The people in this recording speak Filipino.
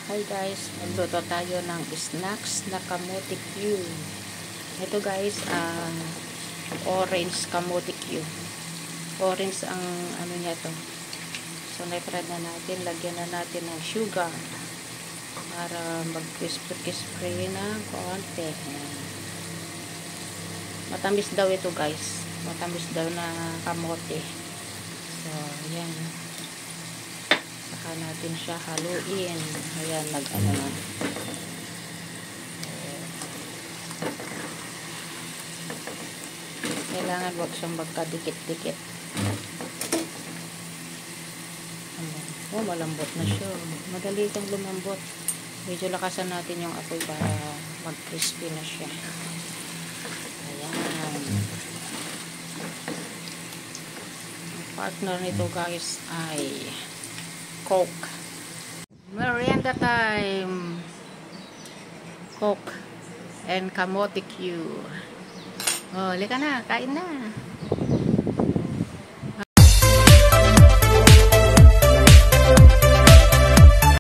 Hi guys, magluto tayo ng snacks na kamote Q. Ito guys, orange kamote Q. Orange ang ano niya to. So na-fry na natin, lagyan na natin ng sugar para mag-crispy na konti. Matamis daw ito guys. Matamis daw na kamote. So, yan. Saka natin siya haluin. Ayan, nag-ano na. Kailangan wag siyang magkadikit-dikit. Oh, malambot na siya. Madali itong lumambot. Medyo lakasan natin yung apoy para mag-crispy na siya. Ayan. Ang partner nito guys ay Coke. Merienda time. Coke and kamote Q. Oh, lika na, kain na.